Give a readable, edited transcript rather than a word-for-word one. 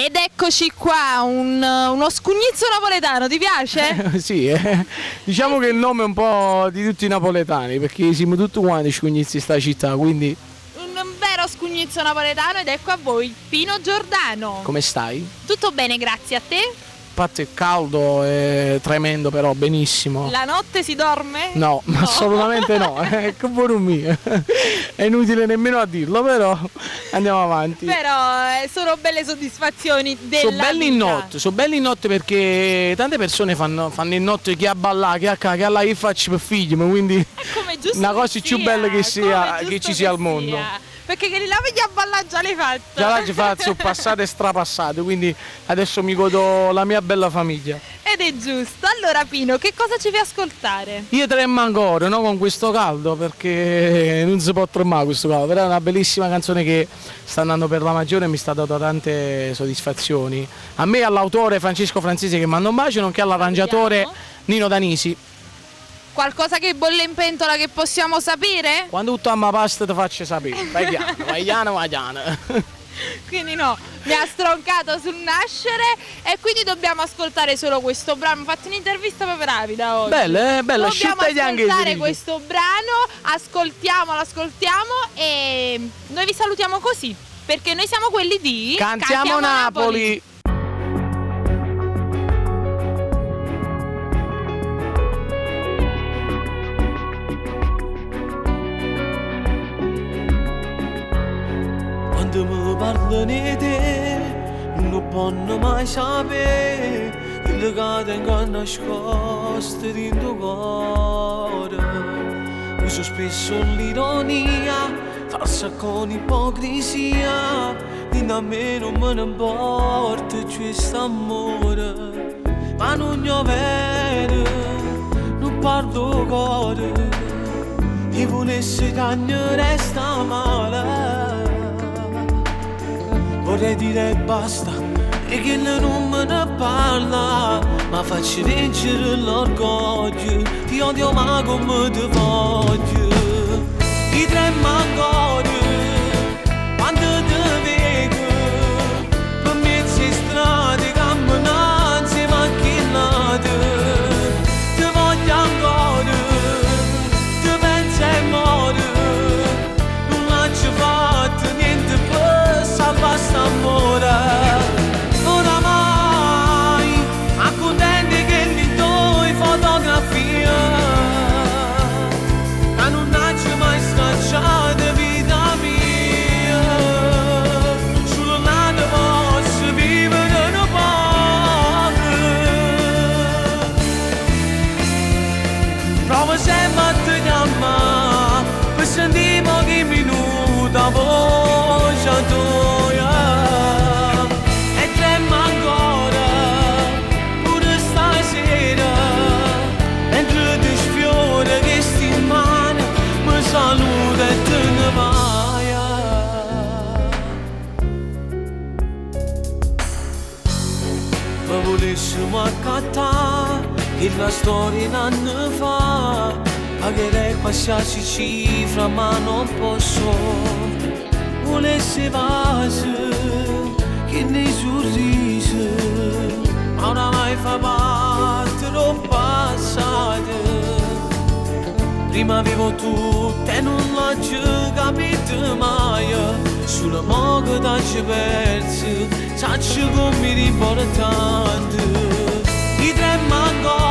Ed eccoci qua, uno scugnizzo napoletano, ti piace? Sì, diciamo che il nome è un po' di tutti i napoletani, perché siamo tutti quanti scugnizi in sta città, quindi... Un vero scugnizzo napoletano ed ecco a voi Pino Giordano. Come stai? Tutto bene, grazie a te. A parte il caldo è tremendo, però benissimo. La notte si dorme? No, assolutamente no, che buono mio. È inutile nemmeno a dirlo, però andiamo avanti. Però sono belle soddisfazioni della Sono belli in notte perché tante persone fanno in notte chi a ballare, chi a là, io faccio per figli, ma quindi come giusto una cosa più bella che ci sia al mondo. Perché che li lavi a ballare già l'hai fatto. Già l'hai fatto, sono passate e strapassate, quindi adesso mi godo la mia bella famiglia. Ed è giusto. Allora Pino, che cosa ci fai ascoltare? Io tremo ancora, no, con questo caldo, perché non si può tremare questo caldo, però è una bellissima canzone che sta andando per la maggiore e mi sta dando tante soddisfazioni. A me e all'autore Francesco Franzese che manda un bacio, nonché all'arrangiatore Nino Danisi. Qualcosa che bolle in pentola che possiamo sapere? Quando tutto amma pasta ti faccio sapere, vai piano. Quindi no, mi ha stroncato sul nascere e quindi dobbiamo ascoltare solo questo brano. Ho fatto un'intervista proprio rapida oggi. Bella, dobbiamo sciuttagli anche ascoltare questo brano, ascoltiamolo e noi vi salutiamo così, perché noi siamo quelli di Cantiamo Napoli. Quando mi parlano di te, non possono mai sapere quello che tengo nascosto dentro il cuore. Uso spesso l'ironia, falsa con ipocrisia, di a me non me ne importa questo amore. Ma non io vedo, non parlo cuore, e volesse che ne resta male. Vorrei dire basta e che non me ne parla, ma faccio vincere l'orgoglio, ti odio ma come ti voglio. Ti tremo ancora quando ti vedo, per mezze strade camminanze macchinate. Ti voglio ancora, ti penso e muore, non l'ho fatto niente per salvare st'amore. Oramai accontenti che li do fotografie, ma non ho mai scacciato vita mia. Solo là posso vivere un po'. Provo sempre a te chiamare per sentire pochi minuti a voce tua. E tremo ancora pure stasera, mentre ti sfiora che sti in mano, mi saluta e te ne vai. Ma volessimo accattare che la storia un anno fa, pagherei qualsiasi cifra ma non posso. Volesse vase che nei sorrisi, ma oramai fa parte del passato. Prima avevo tutto e non l'ho capito mai, sulla moga t'ho perso, saccio come mi importante. Ti tremo ancora